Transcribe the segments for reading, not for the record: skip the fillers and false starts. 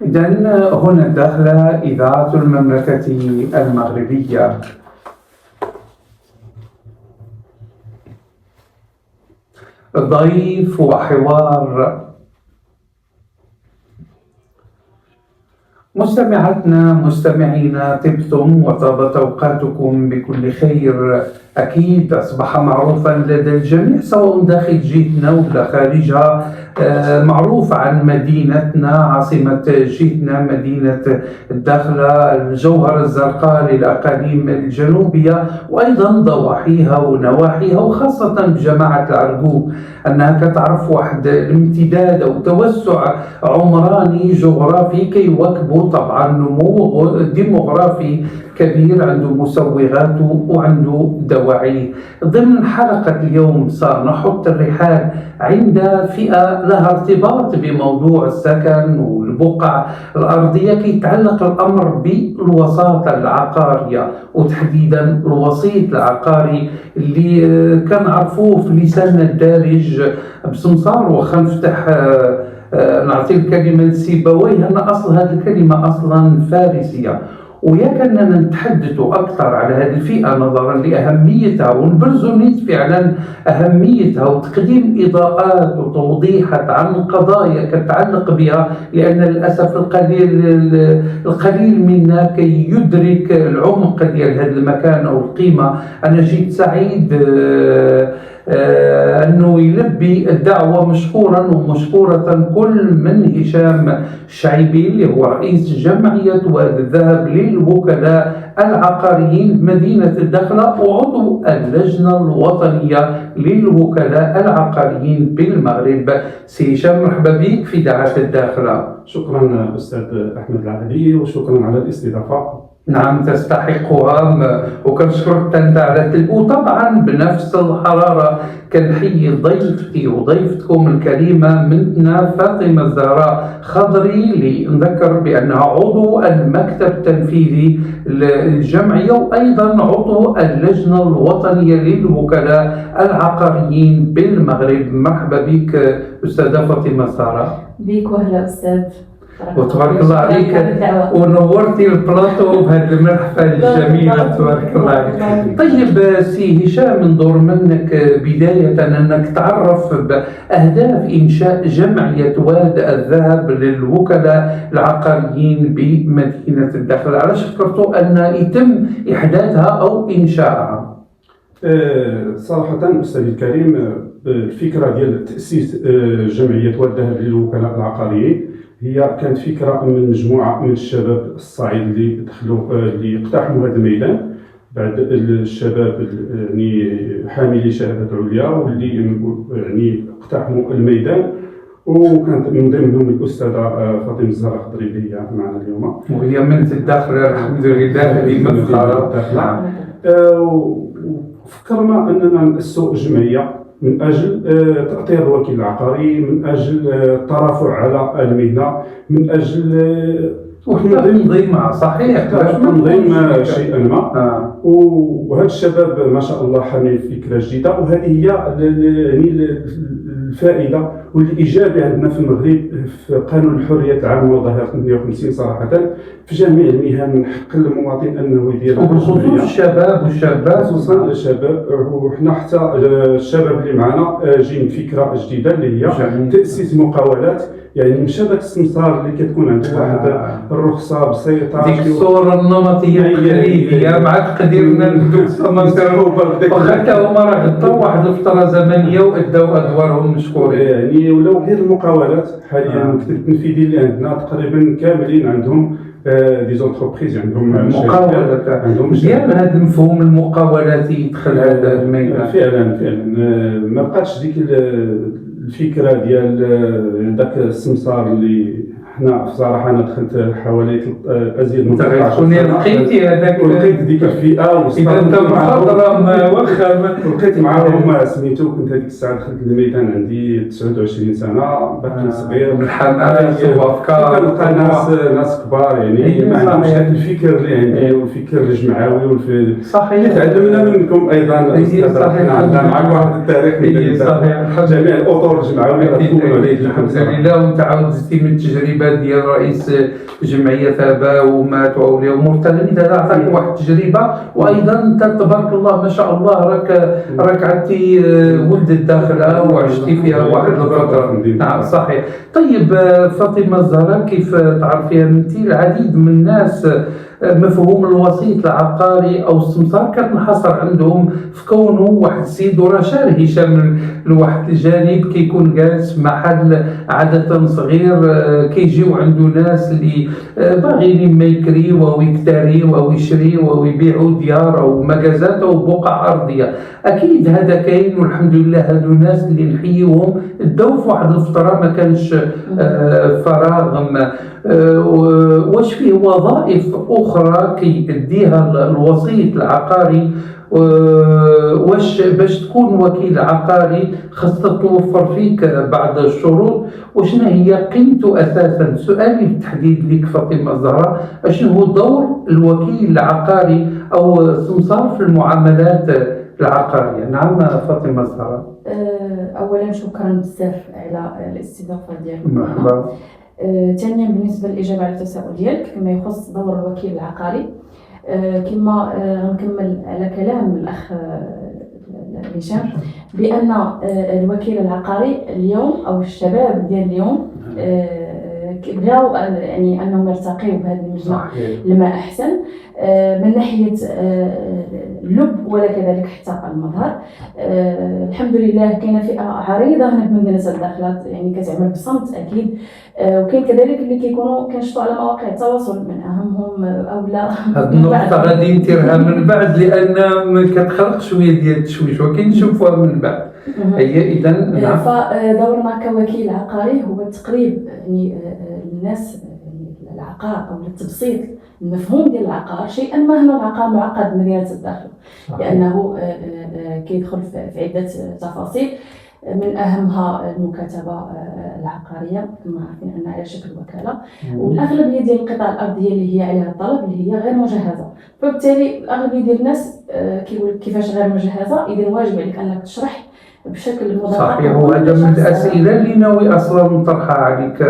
إذن هنا الداخلة إذاعة المملكة المغربية. ضيف وحوار. مستمعاتنا مستمعينا، طبتم وطابت أوقاتكم بكل خير. أكيد أصبح معروفا لدى الجميع سواء داخل جهتنا ولا خارجها. معروف عن مدينتنا، عاصمة جهتنا مدينة الداخلة، الجوهرة الزرقاء للأقاليم الجنوبية وأيضا ضواحيها ونواحيها، وخاصة بجماعة العرقوب، أنها كتعرف واحد الامتداد أو توسع عمراني جغرافي كيواكبوا طبعا نمو ديموغرافي كبير، عنده مسوغاته وعنده دواعيه. ضمن حلقة اليوم سنحط الرحال عند فئة لها ارتباط بموضوع السكن والبقع الأرضية، كي يتعلق الأمر بالوساطة العقارية، وتحديدا الوسيط العقاري اللي كان عرفوه في لسان الدارج بسمسار. وخا نفتح نعطي الكلمة لسيبويه، أن أصل هذه الكلمة أصلا فارسية، وياك أننا نتحدث أكثر على هذه الفئة نظرا لأهميتها ونبرزوا فعلا أهميتها وتقديم إضاءات وتوضيحات عن قضايا تتعلق بها، لأن للأسف القليل منا كي يدرك العمق ديال هذا المكان أو القيمة. أنا جيت سعيد أنه يلبي الدعوة مشكورا ومشكورة كل من هشام الشعيبي اللي هو رئيس جمعية واد الذهب للوكلاء العقاريين بمدينة الداخلة وعضو اللجنة الوطنية للوكلاء العقاريين بالمغرب. سي هشام، مرحبا بك في إذاعة الداخلة. شكرا أستاذ أحمد العهدي وشكرا على الاستضافة. نعم تستحقها، وكنشكرك انت على وطبعا بنفس الحراره كنحيي ضيفتي وضيفتكم الكريمه منتنا فاطمه الزهراء خضري، اللي نذكر بانها عضو المكتب التنفيذي للجمعيه وايضا عضو اللجنه الوطنيه للوكلاء العقاريين بالمغرب. مرحبا بك استاذه فاطمه الزهراء. بيك وهلا استاذ، وتبارك الله عليك، ونورتي البلاطو بهذه المرحلة الجميلة. تبارك الله عليك. طيب سي هشام، ندور منك بداية أنك تعرف بأهداف إنشاء جمعية واد الذهب للوكلاء العقاريين بمدينة الداخلة. علاش فكرتوا أن يتم إحداثها أو إنشائها؟ صراحة أستاذ الكريم، الفكرة ديال تأسيس جمعية واد الذهب للوكلاء العقاريين هي كانت فكرة من مجموعة من الشباب الصعيد اللي دخلوا اللي اقتحموا هذا الميدان بعد الشباب يعني حاملي شهادات عليا واللي يعني اقتحموا الميدان، وكانت من ضمنهم الأستاذة فاطمة الزهراء خضري اللي هي معنا اليوم، وهي من الداخلة الحمد لله هذه مفخرة. وفكرنا أننا نأسسوا جمعية من أجل تأطير الوكيل العقاري، من أجل الترافع على المهنة، من أجل تنظيم صحيح تنظيم شيئا ما. وهذا الشباب ما شاء الله حامل فكرة جديدة، وهذه هي يعني الفائدة والإيجابية عندنا في المغرب في قانون الحريات العامة وظاهرة 58 صراحة في جميع المهن من حق المواطن أنه يدير، وبخصوص الشباب والشابات، خصوصا الشباب. وحنا حتى الشباب اللي معنا جايين فكرة جديدة اللي هي تأسيس مقاولات، يعني مشى داك السمسار اللي كتكون عنده واحد الرخصة بسيطة، ديك الصورة النمطية التقليدية مع تقديرنا للسمسار، وحتى هما راه غطاو واحد الفترة زمنية وأداو أدوارهم مشكورين. يعني ولو غير المقاولات حاليا المكتب التنفيذي اللي عندنا تقريبا كاملين عندهم دي زونتربريز عندهم مقاولات. ديال هذا المفهوم المقاولاتي يدخل هذا الميدان فعلا ما بقاتش ديك الفكره ديال داك السمسار اللي حنا صراحه انا دخلت حوالي ازيد من 13 سنه لقيتي هذاك ولقيت ديك الفئه اذا انت محاضره واخا لقيت معاهم سميتو. كنت هذيك الساعه دخلت الميدان عندي 29 سنه باقي صغير بالحماس وافكار، كنلقى ناس كبار يعني ما عندهمش هذا الفكر اللي عندي والفكر الجمعوي صحيح. تعلمنا منكم ايضا صحيح، عندنا معك واحد التاريخ صحيح. جميع الاطر الجمعويه الحمد لله، وانت عاود زدتي من التجربه التجربه ديال رئيس جمعيه اباء وامهات واولياء امور التلاميذ، هذا عطاك واحد التجربه. وايضا انت تبارك الله ما شاء الله راك عدتي ولد الداخله وعشتي فيها واحد الفتره. نعم صحيح. طيب فاطمه الزهراء، كيف تعرفيها انت، العديد من الناس مفهوم الوسيط العقاري او السمسار كتنحصر عندهم في كونه واحد السيد، وراه شار هشام لواحد الجانب كيكون جالس في محل عاده صغير، كيجيو عنده ناس اللي باغيين ما يكريو او يكتريو او يشريو او يبيعوا ديار او مجازات او بقع ارضيه. اكيد هذا كاين والحمد لله. هادو الناس اللي نحييهم داو في واحد الفتره ما كانش فراغ. واش فيه وظائف اخرى كيديها الوسيط العقاري؟ واش باش تكون وكيل عقاري خاصة توفر فيك بعض الشروط؟ وشنو هي قيمته اساسا؟ سؤالي بالتحديد لك فاطمه الزهراء، اشنو هو دور الوكيل العقاري او السمسار في المعاملات العقاريه؟ نعم فاطمه الزهراء. اولا شكرا بزاف على الاستضافه ديالكم. مرحبا. ثانيا بالنسبه للاجابه على التساؤل ديالك فيما يخص دور الوكيل العقاري، كما غنكمل على كلام الاخ هشام بان الوكيل العقاري اليوم او الشباب ديال اليوم بغاو يعني انهم يرتقيوا بهذا المجمع لما احسن من ناحيه اللب ولا كذلك حتى المظهر. الحمد لله كاينه فئه عريضه هنا في مدينه الداخلات يعني كتعمل بصمت اكيد، وكاين كذلك اللي كيكونوا كينشطوا على مواقع التواصل، من اهمهم اولا هاد النقطه غادي نديرها من بعد لان كتخلق شويه ديال التشويش وكنشوفوها من بعد. هي اذا نعم. فدورنا كوكيل عقاري هو تقريب يعني الناس العقار او التبسيط المفهوم ديال العقار، شيئا ما هنا العقار معقد مدينه الداخل لانه كيدخل في عده تفاصيل، من اهمها المكاتبه العقاريه كما عارفين انها على شكل وكاله، والاغلبيه ديال القطع الارضيه اللي هي عليها الطلب اللي هي غير مجهزه، فبالتالي الاغلبيه ديال الناس كيقول كيفاش غير مجهزه، اذا واجب عليك انك تشرح بشكل مدقق. صحيح. وهذا من الاسئله اللي ناوي اصلا نطرحها عليك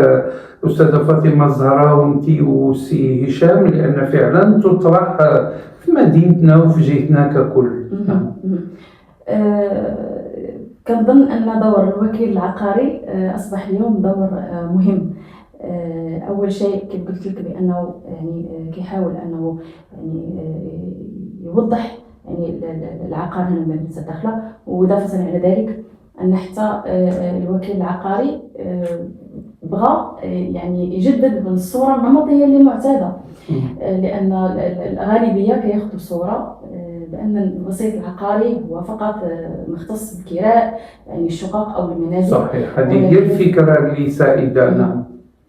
استاذه فاطمه الزهراء وانت وسي هشام، لان فعلا تطرح في مدينتنا وفي جهتنا ككل. كنظن ان دور الوكيل العقاري اصبح اليوم دور مهم. اول شيء كيف قلت لك بانه يعني كيحاول انه يعني يوضح يعني العقار هنا مدينه الداخله، واضافه على ذلك ان حتى الوكيل العقاري بغى يعني يجدد من الصوره النمطيه اللي معتاده، لان الغالبيه كياخذوا صوره بان الوسيط العقاري هو فقط مختص بالكراء يعني الشقق او المنازل. صحيح، هذه هي الفكره اللي سائده. نعم.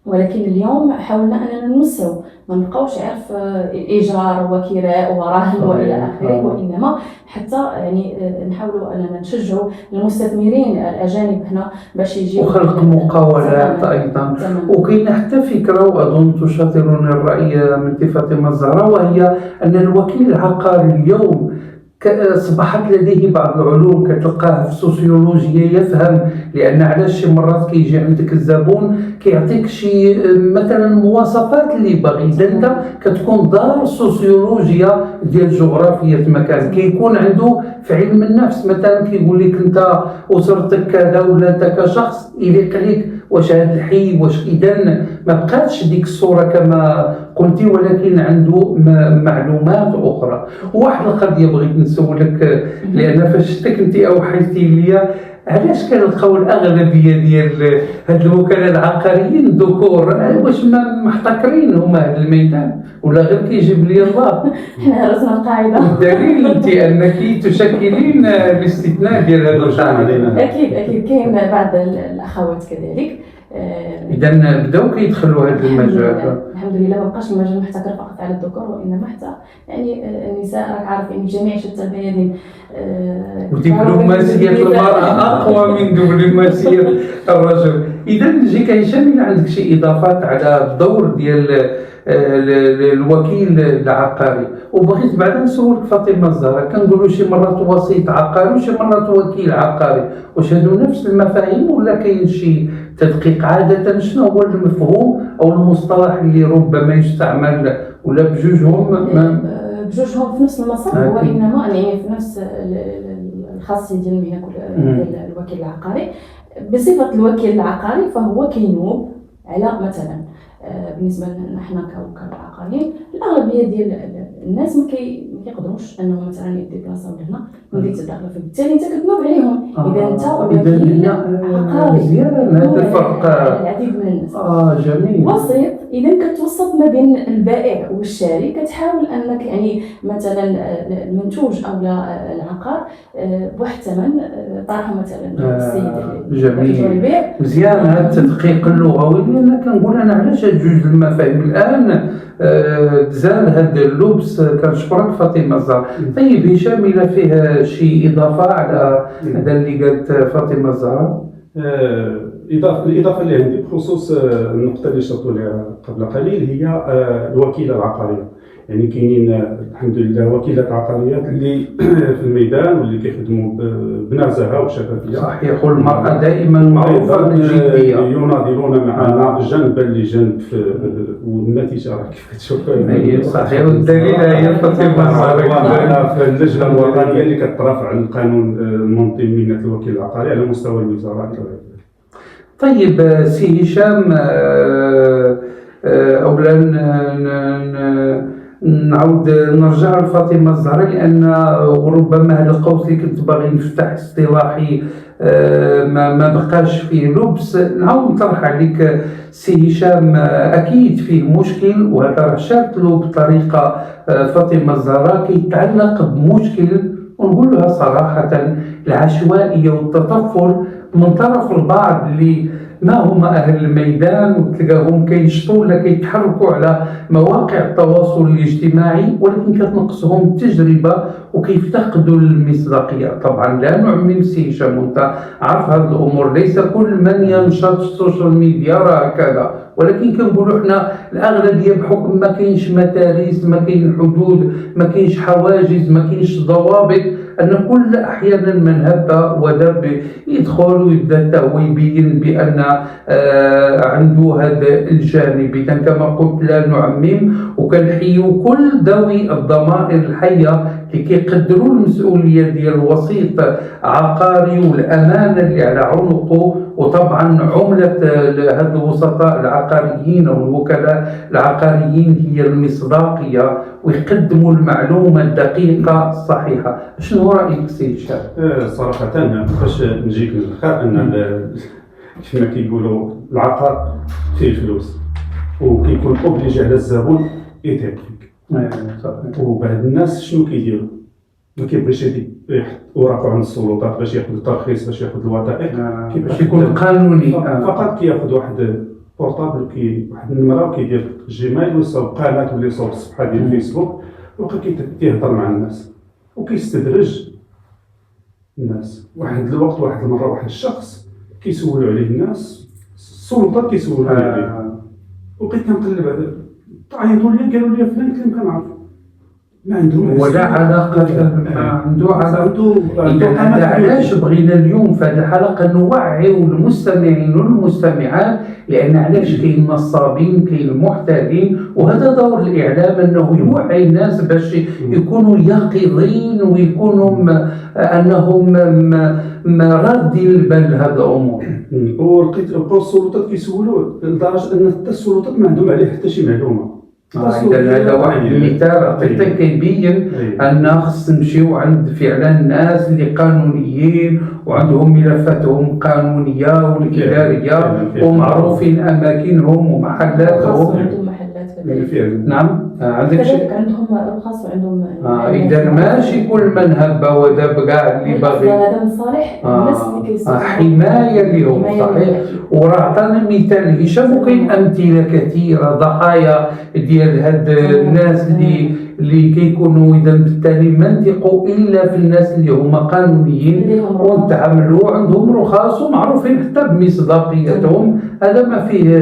ولكن اليوم حاولنا اننا نوسعوا، ما نبقاوش عارف ايجار وكراء ورهن والى اخره، وانما حتى يعني نحاولوا اننا نشجعوا المستثمرين الاجانب هنا باش يجيو وخلق مقاولات ايضا. وكاين حتى فكره واظن تشاطرون الراي من فاطمه الزهراء، وهي ان الوكيل العقاري اليوم اصبحت لديه بعض العلوم كتلقاه في السوسيولوجيا يفهم، لان علاش شي مرات كيجي عندك الزبون كيعطيك شي مثلا مواصفات اللي باغي، اذا انت كتكون دار سوسيولوجيا ديال جغرافيه المكان، كيكون عنده في علم النفس مثلا كيقول لك انت اسرتك كذا ولا انت كشخص يليق لك واش هذا الحي واش، اذا ما بقاتش ديك الصوره كما قلتي، ولكن عنده معلومات اخرى. وواحد القضيه بغيت نسولك، لان فاش شفتك انت اوحيتي لي علاش كنلقاو الاغلبيه ديال هاد الوكلاء العقاريين ذكور؟ واش ما محتكرين هما هذا الميدان ولا غير كيجيب لي الله؟ حنا رسنا القاعده. الدليل انت انك تشكلين الاستثناء ديال هذا القاعده. اكيد كاين بعض الاخوات كذلك. اذا بداو كيدخلوا هذا المجال. الحمد لله ما بقاش المجال محتكر فقط على الذكور، وانما حتى يعني النساء راك عارف يعني جميع شتى البيادين. ودبلوماسيه المراه اقوى من دبلوماسيه الرجل. اذا نجيك هشام، الا عندك شي اضافات على الدور ديال الوكيل العقاري. وبغيت بعدا نسولك فاطمه الزهراء، كنقولوا شي مرات وسيط عقاري وشي مرات وكيل عقاري، واش هادو نفس المفاهيم ولا كاين شي التدقيق عادة شنو هو المفهوم أو المصطلح اللي ربما يستعمل ولا بجوجهم بجوجهم في نفس المسار؟ هو إنما يعني في نفس الخاصية ديال المهنة ديال الوكيل العقاري. بصفة الوكيل العقاري فهو كينوب على مثلا بالنسبة لنا حنا كوكلاء عقاريين الأغلبية ديال الناس ما كيقدروش انهم مثلا يديبلاصاو لهنا ويديك تدخل، فبالتالي انت كتنوب عليهم. اذا انت وكيل عقاري مزيان هذا الفرق العديد من الناس جميل وسيط. اذا كتوسط ما بين البائع والشاري، كتحاول انك يعني مثلا المنتوج او العقار بواحد الثمن طرحه مثلا السيد جميل مزيان هذا التدقيق اللغوي. لان كنقول انا علاش جوج المفاهيم الان تزال هذا اللبس. كنشكرك فاطمه الزهراء. طيب هشام الى فيه شي اضافه على هذا اللي قالت فاطمه الزهراء؟ الإضافة اللي عندي بخصوص النقطة اللي شرطوا لها قبل قليل هي الوكيلة العقارية. يعني كاينين الحمد لله وكيلات عقاريات اللي في الميدان واللي كيخدموا بنزاهة وشفافية. صحيح، والمرأة دائما معروفة بالجدية، يناظرون معنا جنبا لجنب والنتيجة راه كيف تشوفوا. صحيح، والدليل هي فاطمة الزهراء في اللجنة الوطنية اللي كترافع القانون المنظم مهنة الوكيل العقاري على مستوى الوزارة. طيب سي هشام، أولا نعود نرجع لفاطمة الزهراء، لأن ربما هذا القوس اللي كنت باغي نفتح اصطلاحي ما بقاش فيه لبس. نعاود نطرح عليك سي هشام، أكيد فيه مشكل وهذا راه شارت له بطريقة فاطمة الزهراء كيتعلق بمشكل ونقول لها صراحة العشوائية والتطفل من طرف البعض اللي ما هما أهل الميدان وتلقاهم كينشطوا ولا كيتحركوا على مواقع التواصل الاجتماعي، ولكن كتنقصهم التجربة وكيفتقدوا المصداقية. طبعا لا نعمم سي هشام، وانت عارف هذه الأمور، ليس كل من ينشط في السوشيال ميديا راه كذا، ولكن كنقولوا حنا الأغلبية بحكم ما كاينش متاريس، ما كاين حدود، ما كاينش حواجز، ما كاينش ضوابط، أن كل أحيانا من هبة ودب يدخل ويبدأ هو يبين بأن عنده هذا الجانب. إذا كما قلت لا نعمم، وكنحيو كل ذوي الضمائر الحية اللي كيقدروا المسؤولية ديال الوسيط عقاري والأمانة اللي على عنقه. وطبعا عملة هذا الوسطاء العقاريين أو الوكلاء العقاريين هي المصداقية، ويقدموا المعلومة الدقيقة الصحيحة. شنو رأيك سي هشام؟ صراحة باش نجيك للآخر أن كما كيقولوا العقار فيه فلوس وكيكون اوبليجي على الزبون يثق فيك. وبعض الناس شنو كيديروا؟ ما كيبغيش يحط اوراقه عند السلطات باش ياخذ الترخيص، باش ياخذ الوثائق، باش يكون قانوني. فقط كياخذ واحد بورطابل واحد النمره وكيدير جيميل ويصاوب قناه ولا يصاوب صفحه ديال الفيسبوك وبقى كيهضر مع الناس وكيستدرج الناس. واحد الوقت واحد المره واحد الشخص كيسولوا عليه الناس، السلطات كيسولوا عليه، وبقيت كنقلب هذا تعيطوا لي قالوا لي فلان كلمه كنعرف ما عندهم ولا علاقه عنده علاقه. إذا علاش بغينا اليوم في هذه الحلقه نوعيو المستمعين والمستمعات؟ لان علاش كاين نصابين، كاين محتالين، وهذا دور الاعلام انه يوعي الناس باش يكونوا يقظين ويكونوا انهم راردين البال لهذه الامور. ولقيت السلطات كيسولوا لدرجه ان حتى السلطات ما عندهم عليه حتى شي معلومه. إذا هذا واحد المثال عطيتك كيبين أن خص نمشيو عند فعلا الناس اللي قانونيين وعندهم ملفاتهم قانونية والإدارية ومعروفين أماكنهم ومحلاتهم. نعم عندك شيء عندهم رخص وعندهم إذا ماشي كل من هب ودب كاع اللي باغي هذا من صالح الناس اللي كيستافدوا حماية لهم. صحيح. وراه عطانا مثال هشام، وكاين أمثلة كثيرة ضحايا ديال هاد الناس اللي كيكونوا اذا بالتالي ما نثقوا الا في الناس اللي هما قانونيين ونتعاملوا عندهم رخص ومعروفين حتى بمصداقيتهم. هذا ما فيه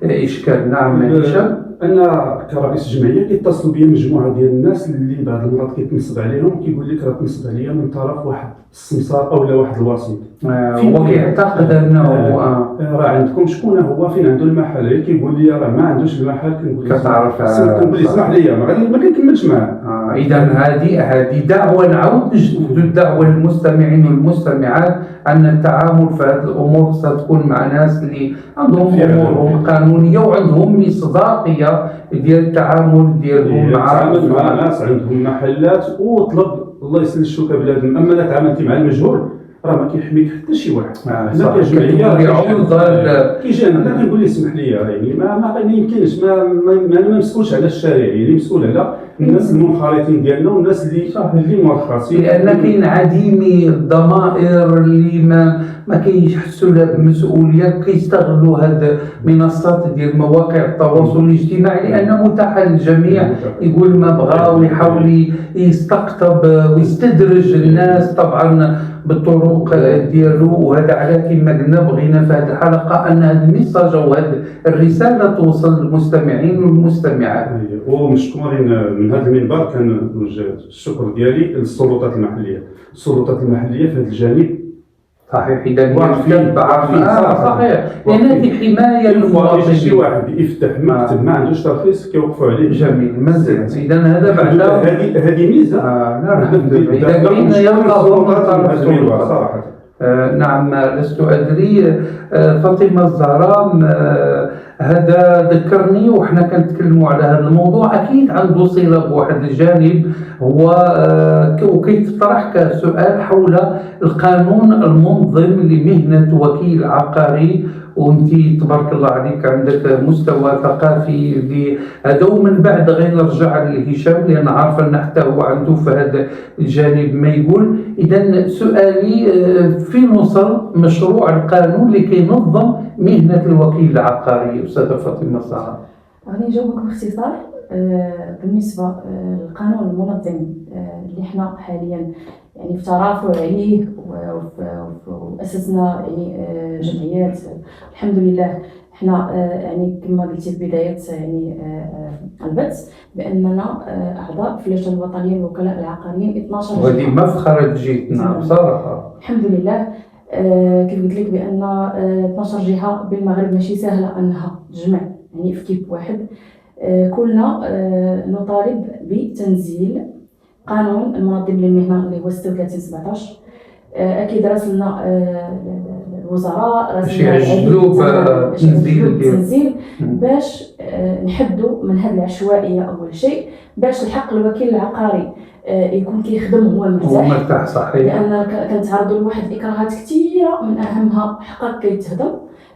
اشكال. نعم هشام. انا كرئيس جمعيه كيتصلوا بيا مجموعه ديال الناس اللي بعض المرات كيتنصب عليهم، كيقول لك راه تنصب عليا من طرف واحد السمسار او لا واحد الوسيط. هو كيعتقد انه راه عندكم شكون هو فين عنده المحل، كيقول لي راه ما عندوش المحل. كنقول له كتعرف كنقول له اسمح لي ما كنكملش معاه. اذا هذه دعوه، نعاود نجدد الدعوه للمستمعين والمستمعات ان التعامل في هذه الامور ستكون مع ناس اللي عندهم امورهم قانونيه وعندهم مصداقيه ديال التعامل ديالهم مع ناس عندهم محلات. وطلب الله يسلم الشوكه بلادنا، اما الا تعاملتي مع المجهول راه ما كيحميك حتى شي واحد. حنا كجمعيه كيجي عندنا كنقول لي اسمح لي يعني ما يمكنش ما مسؤولش على الشارع، يعني مسؤول على الناس المنخرطين ديالنا والناس اللي مرخصين، لان كاين عديمي الضمائر اللي ما كيحسوا بالمسؤوليه كيستغلوا هاد المنصات ديال مواقع التواصل الاجتماعي لانه متاح للجميع يقول ما بغى ويحاول يستقطب ويستدرج الناس طبعا بالطرق ديالو. وهذا على كما قلنا بغينا في هذه الحلقه ان هذا الميساج او هذه الرساله توصل للمستمعين والمستمعات. ومشكورين من هذا المنبر كنوجه الشكر ديالي للسلطات المحليه. السلطات المحليه في هذا الجانب صحيح، اذا صحيح، لان هذه حمايه للمواطن. شي واحد يفتح مكتب ما عندوش ترخيص كيوقفوا عليه. جميل مزيان. اذا هذا بعد هذه ميزه. اذا كاين يلا صراحه. نعم لست أدري. فاطمة الزهراء هذا ذكرني وحنا كنتكلموا على هذا الموضوع أكيد عنده صلة بواحد الجانب هو وكيتطرح كسؤال حول القانون المنظم لمهنة وكيل عقاري. وانت تبارك الله عليك عندك مستوى ثقافي لهذا. ومن بعد غير نرجع لهشام لان عارفه ان حتى هو عنده في هذا الجانب ما يقول. اذا سؤالي فين وصل مشروع القانون لكي ينظم مهنه الوكيل العقاري استاذه فاطمه الزهراء؟ غادي نجاوبك باختصار. بالنسبه للقانون المنظم اللي احنا حاليا يعني في ترافع عليه واسسنا يعني جمعيات الحمد لله. احنا يعني كما قلتي في بدايه يعني البث باننا اعضاء في اللجنه الوطنيه للوكلاء العقاريين 12 جهه. وهذه مفخره جيتنا بصراحه الحمد لله. كيف قلت لك بان 12 جهه بالمغرب ماشي سهله انها تجمع يعني في كيب واحد. كلنا نطالب بتنزيل قانون المنظم للمهنه اللي هو 36/17. اكيد راسلنا الوزراء راسلنا تنزيل باش نحدوا من هذه العشوائيه. اول شيء باش الحق الوكيل العقاري يكون كيخدم هو مرتاح صحيح، لان كنتعرضوا لواحد الاكراهات كثيره من اهمها حقك كيتهدم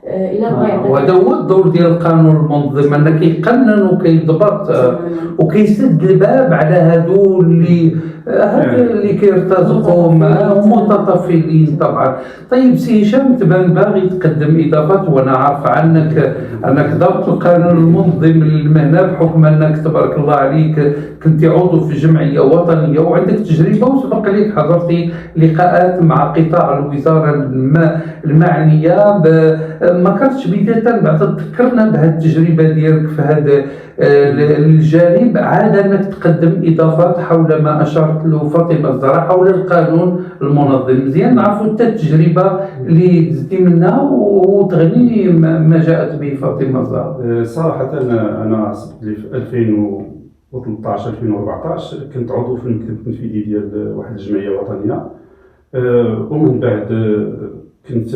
الى بغى. وهذا هو الدور ديال القانون المنظم انه كيقنن وكيضبط وكيسد الباب على هادو اللي كيرتزقوا متطفلين طبعا. طيب سي هشام تبان باغي تقدم اضافات وانا عارف انك ضبط القانون المنظم للمهنه بحكم انك تبارك الله عليك كنت عضو في جمعيه وطنيه وعندك تجربه وسبق لك حضرتي لقاءات مع قطاع الوزاره المعنيه. ما كانتش بدايه بعد تذكرنا بهذه التجربه ديالك في هذا الجانب عاد انك تقدم اضافات حول ما اشارت له فاطمه الزهراء حول القانون المنظم. مزيان نعرفوا حتى التجربه اللي دزتي منها وتغني ما جاءت به فاطمه الزهراء. صراحه انا سبق لي في 2013 2014 كنت عضو في المكتب التنفيذي ديال واحد الجمعيه وطنيه. ومن بعد كنت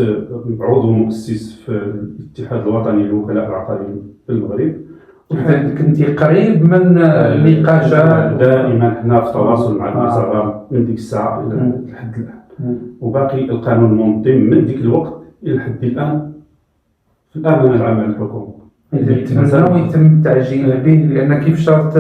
عضو مؤسس في الاتحاد الوطني للوكلاء العقاريين في المغرب. كنت قريب من النقاشات دائما حنا في تواصل مع الوزاره من ديك الساعه الى لحد الان. وباقي القانون المنظم من ديك الوقت الى حد الان في الامانه العامه للحكومه. نتمنى يتم التعجيل به لان كيف شرط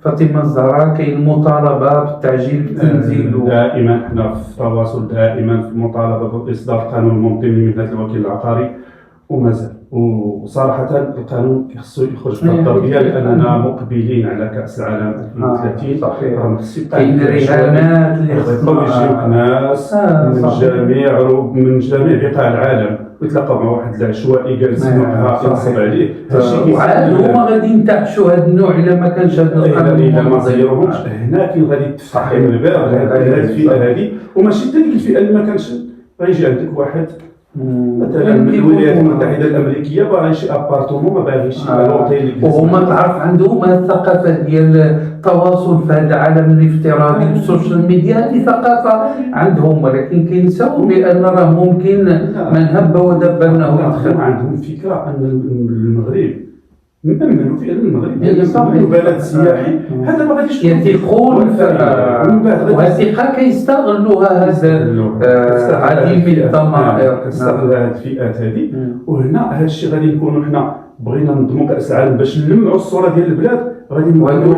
فاطمه الزهراء كاين مطالبه بالتعجيل بالتنزيل. دائما حنا في تواصل دائما في مطالبه باصدار قانون منظم لمهنه الوكيل العقاري ومازال وصراحة القانون خصو يخرج في الضربية لأننا مقبلين على كأس العالم 2030. صحيح. خصو كاين رهانات اللي يجيوك ناس من جميع بقاع العالم ويتلاقاو مع واحد العشوائي جالس معها ينصب عليه. وعاد هما غادي ينتعشوا هذا النوع إلا ما كانش هذا القانون إلا ما زيروهمش هنا كاين غادي تفتح عليهم الباب هذه الفئة هذه، وماشي حتى ديك الفئة اللي ما كانش غيجي عندك واحد مثلا من الولايات المتحده الامريكيه باغي شي ابارتومون ما باغيش لوطيل وهما تعرف عندهم الثقافه ديال التواصل في هذا العالم الافتراضي والسوشيال ميديا، هذه ثقافه عندهم، ولكن كينساو بان راه ممكن من هب ودب انه يدخل. عندهم فكره ان المغرب نأمنوا في أن المغرب بلد سياحي، هذا ما غاديش يثقون والثقة كيستغلوها هذا عديم الضمائر، كيستغلوا هذه الفئات هذه. وهنا هذا الشيء غادي نكونوا حنا بغينا ننظموا كأس العالم باش نلمعوا الصورة ديال البلاد، غادي نوليو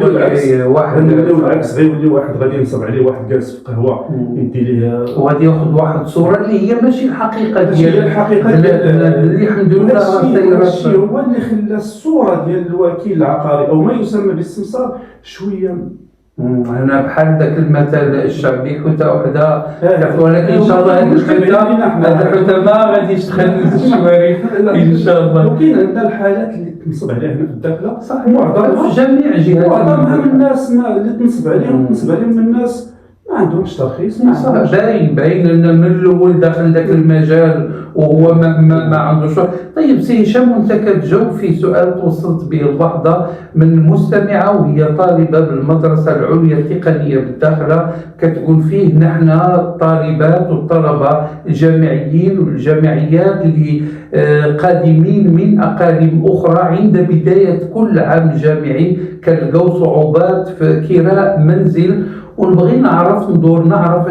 العكس غيولي واحد غادي ينصب عليه واحد جالس في قهوه يدي ليه وغادي ياخذ واحد الصوره اللي هي ماشي الحقيقه ديال اللي الحمد لله الشيء هو اللي خلى الصوره ديال الوكيل العقاري او ما يسمى بالسمسار شويه. هنا بحال ذاك المثل الشعبي حتى وحده، ولكن ان شاء الله هذه الحتى ما غاديش تخلص الشوارع ان شاء الله. وكاين عندنا الحالات اللي تنصب عليها هنا في الداخله معظمها في جميع جهات، معظمها من الناس اللي تنصب عليهم من الناس ما عندهمش ترخيص. باين ان من الاول داخل ذاك المجال وهو ما عندوش. طيب سي هشام، وانت كتجاوب في سؤال توصلت به اللحظه من مستمعه وهي طالبه بالمدرسه العليا التقنيه بالداخله، كتقول فيه نحن الطالبات والطلبه الجامعيين والجامعيات اللي قادمين من اقاليم اخرى عند بدايه كل عام جامعي كنلقاو صعوبات في كراء منزل، ونبغي نعرف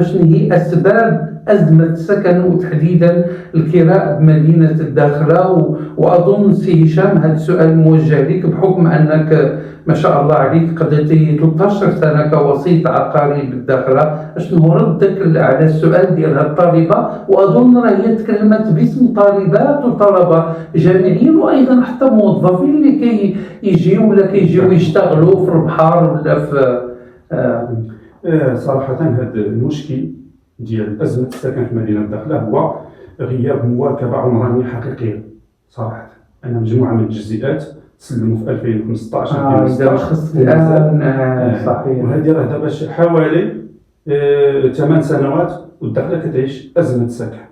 شنو هي اسباب ازمه السكن وتحديدا الكراء بمدينه الداخله. واظن سي هشام هذا السؤال موجه لك بحكم انك ما شاء الله عليك قضيتي 13 سنه كوسيط عقاري بالداخله. شنو ردك على السؤال ديال هذه الطالبه؟ واظن راه هي تكلمت باسم طالبات وطلبه جامعيين وايضا حتى موظفين اللي كيجيو يشتغلوا في البحر ولا في صراحة هذا المشكل ديال أزمة السكن في مدينة الداخلة هو غياب مواكبة عمرانية حقيقية. صراحة أنا مجموعة من التجزئات تسلموا في 2015 2016 الآن صحيح، وهذه راه دابا حوالي 8 سنوات والداخلة كتعيش أزمة سكن.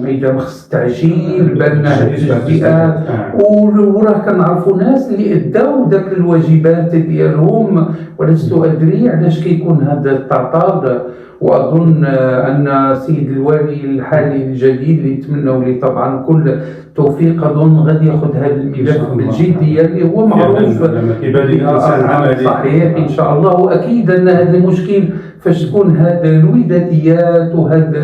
إذا خص تعجيل بان هاد التجزئات وراه كنعرفوا ناس اللي اداو داك الواجبات ديالهم، ولست ادري علاش كيكون هذا التعطال. واظن ان سيد الوالي الحالي الجديد اللي نتمنوا ليه طبعا كل توفيق، اظن غادي ياخذ هذا الملف بالجديه اللي هو معروف صحيح ان شاء الله. واكيد ان هذا المشكل فاش تكون هاد الوداديات وهاد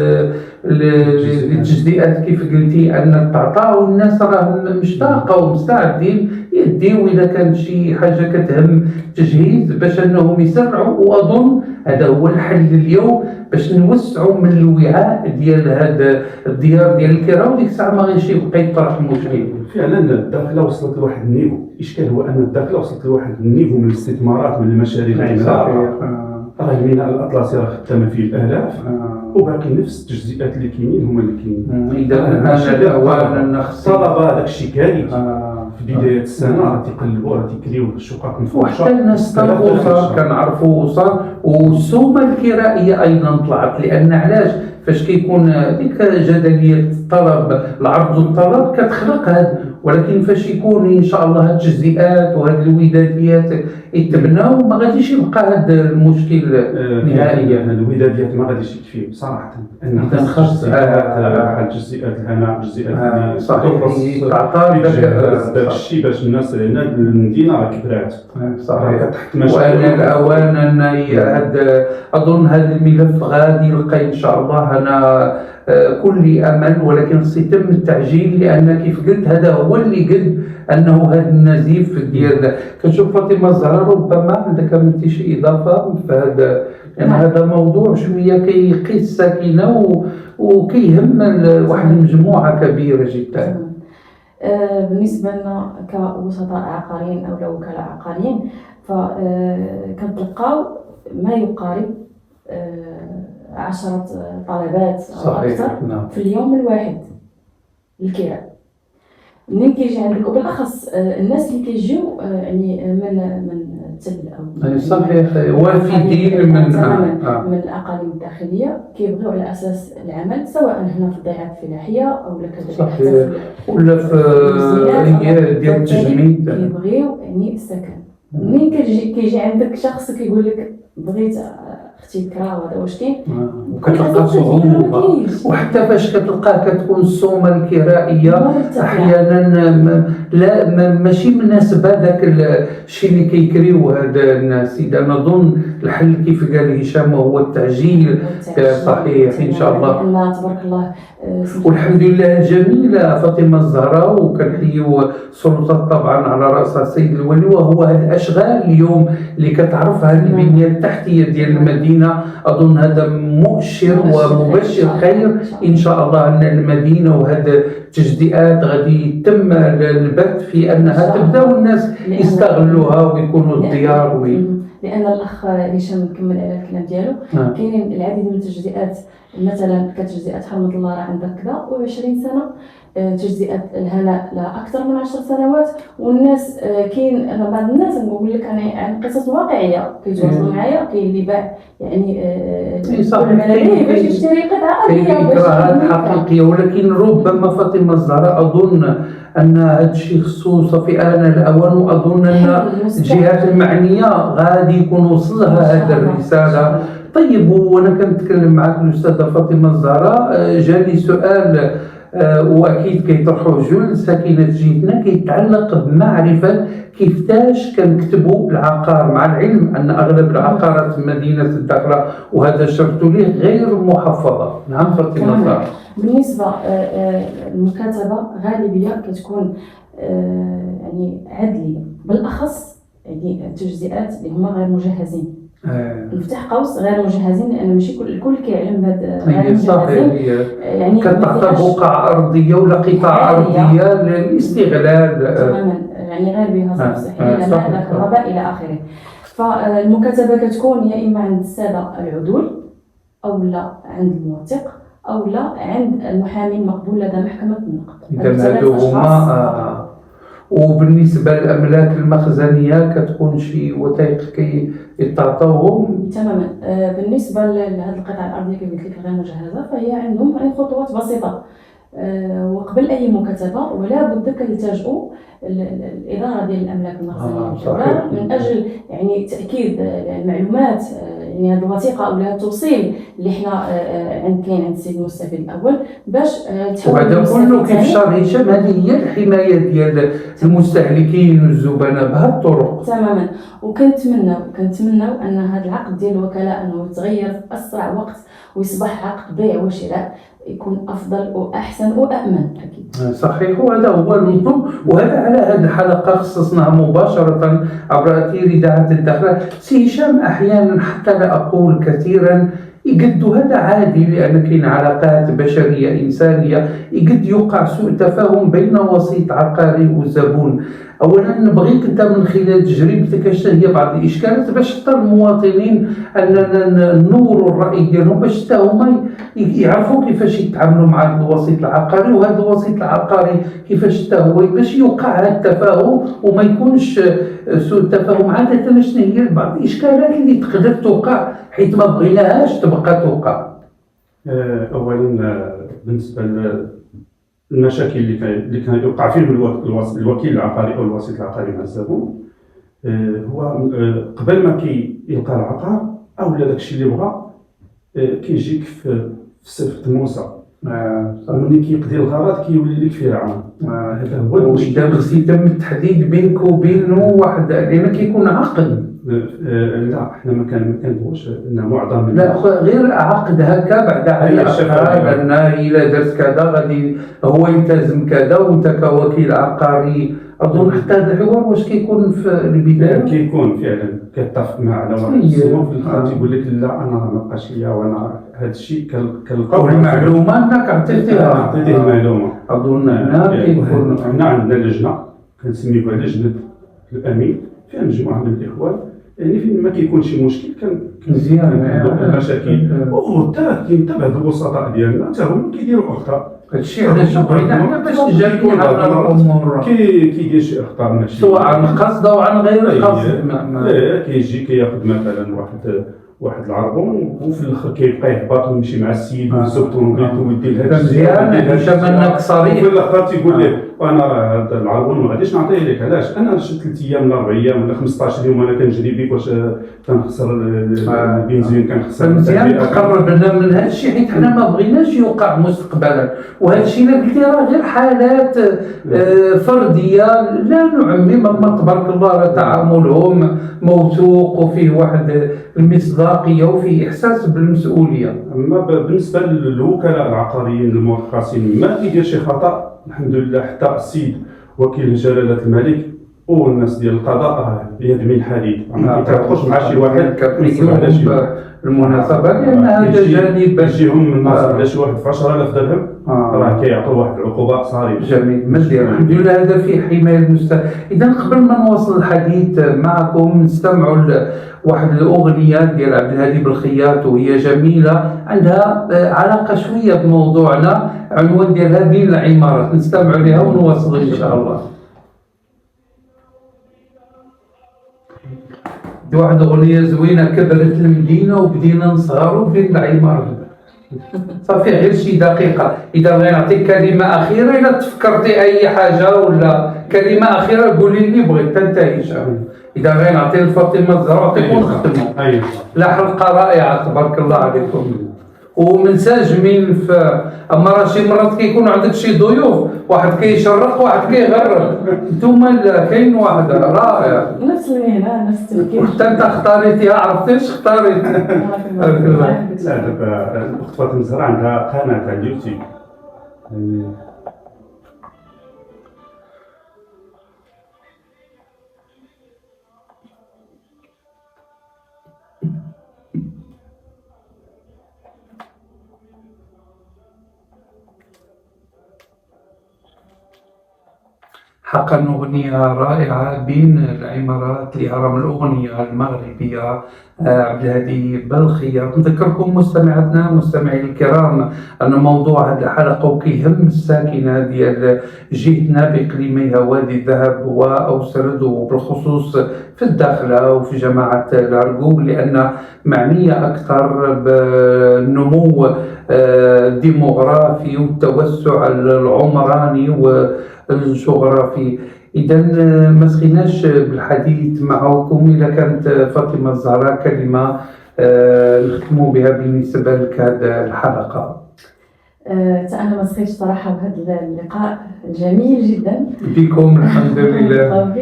التجزئات كيف قلتي ان التعطاء والناس راه مشتاقه ومستعدين يديو اذا كان شي حاجه كتهم تجهيز باش انهم يسرعوا. واظن هذا هو الحل اليوم باش نوسعوا من الوعاء ديال هذا الديار ديال الكراء، وديك الساعه ما غاديش يبقى يطرح المشكل. فعلا الداخله وصلت لواحد النيفو، الاشكال هو ان الداخله وصلت لواحد النيفو من الاستثمارات من المشاريع العملاقه. راه الميناء الاطلسي راه خدامه فيه الالاف وباقي نفس التجزئات اللي كاينين هما اللي كاينين. اذا الاوان الطلبه داك الشيء كارثي في بدايه السنه راه تيقلبوا راه تيكريو الشقق مفروشه، وحتى الناس طلبوا كنعرفوا وصار. والسومه الكرائيه ايضا طلعت، لان علاش فاش كيكون ديك جدليه الطلب العرض والطلب كتخلق هذا، ولكن فاش يكون ان شاء الله هاد التجزئات وهاد الوداديات يتبناو ما غاديش يبقى هذا المشكل نهائيا. الوداديات ما غاديش يكفيو صراحه، ان خاص بحال الجزئيات الهناء الجزئيات صحيح تعطى داك الشيء باش الناس هنا المدينه راه كبرات صحيح. وان الاوان ان اظن هذا الملف غادي يلقى ان شاء الله انا كل امل، ولكن خص يتم التعجيل لان كيف قلت هذا هو اللي قد انه هذا النزيف ديال كنشوف فاطمه الزهراء ربما عندك انت شي اضافه في هذا، يعني هذا موضوع شويه كيقيس ساكنه وكيهم واحد المجموعه كبيره جدا. بالنسبة لنا كوسطاء عقاريين أو وكلاء عقاريين فكنتلقاو ما يقارب 10 طلبات أو أكثر في اليوم الواحد للكراء. منين كيجي عندك وبالاخص الناس اللي كيجيو يعني من التل او صحيح وافدين من الاقاليم الداخليه كيبغيو على اساس العمل سواء هنا في الضيعات الفلاحيه او كذلك ولا في ديال التجميد كيبغيو يعني السكن. منين كيجي عندك شخص كيقول لك بغيت اختي كرا وهذا واش كاين وكتلقى صعوبة وحتى فاش كتلقاه كتكون السومة الكرائية أحيانا لا ماشي مناسبة داك الشيء اللي كيكريو هاد الناس. إذا نظن الحل كيف قال هشام هو التعجيل. صحيح إن شاء الله. تبارك الله. والحمد لله الجميلة فاطمة الزهراء وكنحيو السلطات طبعا على رأسها السيد الولي وهو هاد الأشغال اليوم اللي كتعرفها البنية التحتية ديال المدينة. أظن هذا مؤشر ومبشر خير إن شاء الله أن المدينة وهذه التجدئات غادي يتم البث في أنها تبدأ الناس يستغلوها ويكونوا الديار لأن الأخ هشام كمل على الكلام ديالو. كاينين العديد من التجدئات مثلا كتجزئات حرمة الله راه عندك كذا و20 سنة، تجزئات الهناء لأكثر من 10 سنوات. والناس كاين أنا بعض الناس نقول لك أنا عن قصص واقعية كيتواصلوا معايا. كاين اللي باع يعني باش يشتري قطعة أرضية إكراهات حقيقية. ولكن ربما فاطمة الزهراء أظن أن هذا الشيء خصو صافي آن الأوان، وأظن أن الجهات المعنية غادي يكون وصلها هذه الرسالة. طيب وانا كنتكلم معك الاستاذه فاطمه الزهراء جاني سؤال واكيد كيطرحوه جل ساكنه جيتنا كيتعلق بمعرفه كيفاش كنكتبوا العقار، مع العلم ان اغلب العقارات في مدينه الداخله وهذا شرط ليه غير محفظه. نعم فاطمه الزهراء. بالنسبه المكاتبه غالبيه كتكون يعني عدليه، بالاخص يعني التجزئات اللي هما غير مجهزين. نفتح قوس غير مجهزين لأن ماشي الكل كيعلم بهذا غير مجهزين. يعني كتعطى بقع أرضية ولا قطع أرضية للاستغلال تماما، يعني غير بها صرف صحي لا كهرباء إلى آخره. فالمكاتبة كتكون يا إما عند السادة العدول أو لا عند الموثق أو لا عند المحامي المقبول لدى محكمة النقد. إذا هادو هما. وبالنسبة للأملاك المخزنية كتكون شي وثائق كيتعطوهم تماما. بالنسبة لهذه القطع الأرضية كما قلت لك غير مجهزة فهي عندهم خطوات بسيطة وقبل أي مكاتبة، ولا بد كيلتجؤوا الإدارة ديال الأملاك المخزنية من أجل يعني تأكيد المعلومات، يعني هذه الوثيقة أو هذا التوصيل اللي حنا كاين عند السيد المستفيد الأول باش تحول. وهذا كله كيف شرح هشام هذه هي الحماية ديال المستهلكين والزبناء بهذه الطرق. تماما. وكنتمناو أن هذا العقد ديال الوكلاء أنه يتغير في أسرع وقت ويصبح عقد بيع وشراء يكون أفضل وأحسن وأأمن أكيد. صحيح، وهذا هو المطلوب. وهذا على هذه الحلقة خصصناها مباشرة عبر أثير إذاعة الداخلة. سي هشام أحيانا حتى لا أقول كثيرا يقد هذا عادي لأن كاين علاقات بشرية إنسانية يقد يوقع سوء تفاهم بين وسيط عقاري وزبون. أولا نبغيك أنت من خلال تجربتك اش هي بعض الإشكالات باش حتى المواطنين أننا نوروا الرأي ديالهم باش حتى هما يعرفوا كيفاش يتعاملوا مع الوسيط العقاري، وهذا الوسيط العقاري كيفاش حتى هو باش يوقع هذا التفاهم وما يكونش سوء التفاهم. عادة شنو هي بعض الإشكالات اللي تقدر توقع حيت ما بغيناهاش تبقى توقع؟ أولا بالنسبة المشاكل اللي كان يوقع فيه الوكيل العقاري او الوسيط العقاري مع الزبون هو قبل ما كيلقى العقار او داك الشيء اللي بغا كيجيك في صفة موسى. ملي كيقضي الغرض كيولي لك فيه عام. هذا هو المشكل. خص يتم التحديد بينك وبينه واحد لان كيكون عقد. لا احنا ما كنبغوش ان معظم لا غير عقد هكا بعد على الشفاعه ان الى درت كذا غادي هو يلتزم كذا وانت كوكيل عقاري. اظن حتى هذا الحوار واش كيكون في البدايه كيكون فعلا كيتفق مع على واحد الظروف اللي تيقول لك لا انا ما بقاش ليا وانا هذا الشيء او كنلقاو المعلومه انك عطيتيها عطيتيه المعلومه. اظن هنا كيكون حنا عندنا لجنه كنسميوها لجنه الامين، فيها مجموعه من الاخوان، يعني فين ما كيكون شي مشكل مزيان المشاكل وحتى كينتبه الوسطاء ديالنا حتى هما كيديروا اخطاء. هادشي علاش بغينا حنا باش نجربوا على الامور كيدير شي اخطاء ماشي سواء عن قصد او عن غير قصد. كيجي كياخذ مثلا واحد العربون وفي الاخر كيبقى يهبط ويمشي مع السيد ويزوق الطوموبيل ويدير هذا مزيان هشام انك صريح. وفي الاخر تيقول لك انا راه هذا العربون ما غاديش نعطيه لك، علاش؟ انا شي 3 ايام ولا 4 ايام ولا 15 يوم انا كنجري بك، واش كنخسر البنزين كنخسر. مزيان تقرب لنا من هذا الشيء حيت حنا ما بغيناش يوقع مستقبلا، وهذا الشيء اللي قلتي راه غير حالات فرديه لا نعمم، اما تبارك الله راه تعاملهم موثوق وفيه واحد المصداقيه وفيه احساس بالمسؤوليه. اما بالنسبه للوكلاء العقاريين المرخصين ما كيدير شي خطا الحمد لله، حتى السيد وكيل جلاله الملك والناس ديال القضاء راه بيد من حديد، ما كيتعاطوش مع شي واحد كتنيهم بالمناسبه لان هذا جانب يجيهم من الناس على شي واحد ب 10,000 درهم راه كيعطوا واحد العقوبه صارمه. جميل مزيان الحمد لله. هذا في حمايه المستهلك. اذا قبل ما نواصل الحديث معكم نستمعوا لواحد الاغنيه ديال عبد الهادي بالخياط وهي جميله، عندها علاقه شويه بموضوعنا، عنوان ديالها بين العمارات. نستمعوا لها ونواصل ان شاء الله. دي واحد اغنيه زوينه، كبرت المدينه وبدينا نصغروا بين العمارات. صافي غير شي دقيقه، اذا بغيت نعطيك كلمه اخيره، اذا تفكرتي اي حاجه ولا كلمه اخيره قولي لي بغيت تنتهي. اذا بغيت نعطي لفاطمه الزهراء نعطيكم نختموا. لا حلقه رائعه تبارك الله عليكم ومنسجمين في. اما راه شي مرات كيكون عندك شي ضيوف، واحد كيشرق واحد كيغرب، نتوما كاين واحد رائع نفس المهنه نفس التفكير. حتى انت اختاريتيها، عرفتيش اختاريت. الاخت فاطمه الزهراء عندها قناه على اليوتيوب حقا أغنية رائعة بين العمارات لهرم الأغنية المغربية عبد الهادي بالخياط. نذكركم مستمعاتنا مستمعي الكرام أن موضوع هذه الحلقة وكيهم الساكنة ديال جهتنا بإقليميها وادي الذهب وأوسرد، وبالخصوص في الداخلة وفي جماعة العرقوق، لأن معنية أكثر بالنمو الديموغرافي والتوسع العمراني والجغرافي. إذا ما سخيناش بالحديث معكم، إذا كانت فاطمة الزهراء كلمة نختموا بها بالنسبة لك هذه الحلقة. أنا ما سخيتش صراحة بهذا اللقاء الجميل جدا بكم الحمد لله.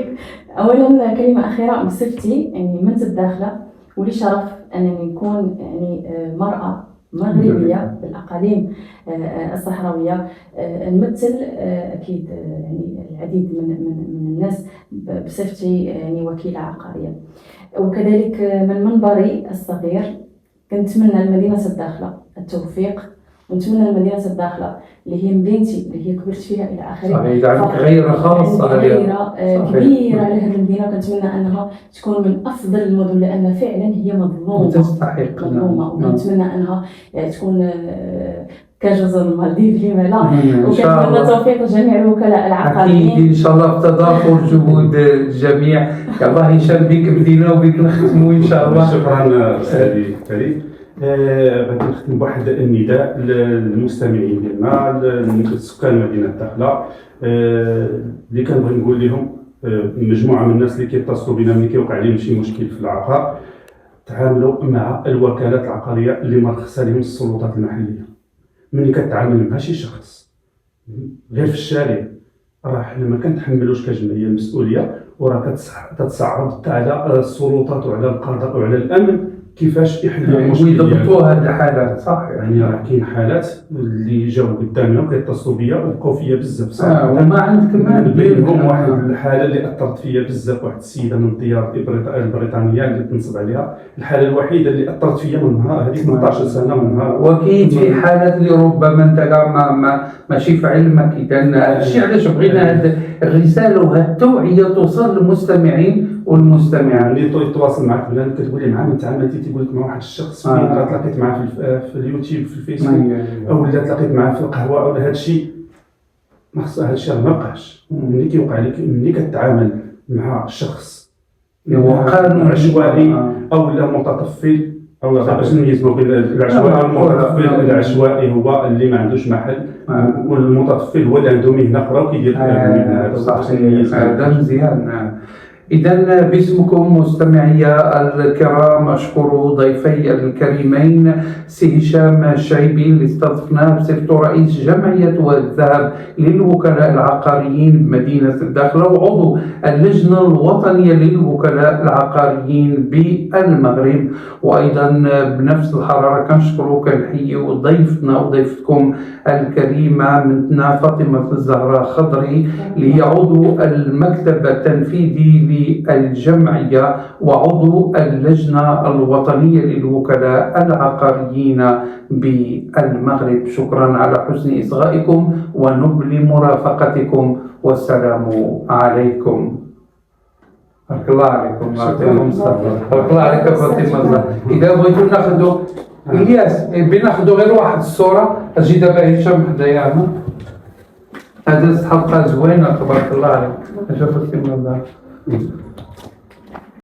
أولا كلمة أخيرة بصفتي يعني من الداخلة، ولي شرف أنني نكون يعني مرأة مغربية بالأقاليم الصحراوية، نمثل أكيد يعني العديد من الناس بصفتي يعني وكيلة عقارية، وكذلك من منبري الصغير كنتمنى لمدينة الداخلة التوفيق، ونتمنى لمدينة الداخلة اللي هي مدينتي اللي هي كبرت فيها إلى آخره. صحيح، عندك غيرة خاصة غيرة كبيرة على هذه المدينة، كنتمنى أنها تكون من أفضل المدن لأن فعلا هي مظلومة تستحق مظلومة، ونتمنى أنها تكون كجزر المالديف لما لا، وكنتمنى توفيق جميع الوكلاء العقاريين. أكيد إن شاء الله بتضافر جهود الجميع. يلا هشام بك بدينا وبك نختموا إن شاء الله. شكرا أستاذي الكريم. غادي نختم بواحد النداء للمستمعين ديالنا لسكان مدينة الداخلة اللي كنبغي نقول لهم مجموعة من الناس اللي كيتصلوا بنا ملي كيوقع لهم شي مشكل في العقار، تعاملوا مع الوكالات العقارية اللي مرخصة لهم السلطات المحلية. ملي كتعامل مع شي شخص غير في الشارع راه حنا ما كنتحملوش كجمعية المسؤولية، وراه كتصعب حتى على السلطات وعلى القضاء وعلى الأمن كيفاش يحلوا المشكل ويضبطوا هذه الحالات صح يعني راه كاين حالات اللي جاو قدامنا وكيتصلوا بيا وبقاو فيا بزاف صراحه. وما عند كمان من بينهم واحد الحاله اللي اثرت فيا بزاف، واحد السيده من الديار البريطانيه اللي تنصب عليها، الحاله الوحيده اللي اثرت فيا من نهار هذيك 18 سنه من نهار. وكاين في حالات اللي ربما انت كاع ماشي في علمك. اذا هذا الشيء علاش بغينا هذه الرساله وهذه التوعيه توصل للمستمعين والمستمعات. اللي يتواصل معك بلان كتقول لي معاه انت عملتي تيقول لك مع واحد الشخص فين راه تلاقيت معاه في اليوتيوب في الفيسبوك او لا تلاقيت معاه في القهوه او هذا الشيء ما خص هذا الشيء ما بقاش. ملي كيوقع لك ملي كتعامل مع شخص قانون عشوائي او لا متطفل او باش نميزوا بين العشوائي والمتطفل. العشوائي هو اللي ما عندوش محل والمتطفل هو اللي عنده مهنه اخرى وكيدير المهنه هذا مزيان. إذا باسمكم مستمعي الكرام أشكر ضيفي الكريمين سي هشام الشعيبي اللي استضفناه بصفته رئيس جمعية الذهب للوكلاء العقاريين بمدينة الداخلة وعضو اللجنة الوطنية للوكلاء العقاريين بالمغرب. وأيضا بنفس الحرارة كنشكروا كنحيوا ضيفتنا وضيفتكم الكريمة منتنا فاطمة الزهراء خضري اللي هي عضو المكتب التنفيذي للجمعية وعضو اللجنة الوطنية للوكلاء العقاريين بالمغرب. شكرا على حسن إصغائكم ونبل مرافقتكم والسلام عليكم. بارك الله عليكم. بارك الله عليك فاطمة. إذا بغيتوا ناخذوا إلياس بناخذوا غير واحد الصورة أجي دابا هشام حدايا هنا. هذه حلقة زوينة تبارك الله عليك. شوف فاطمة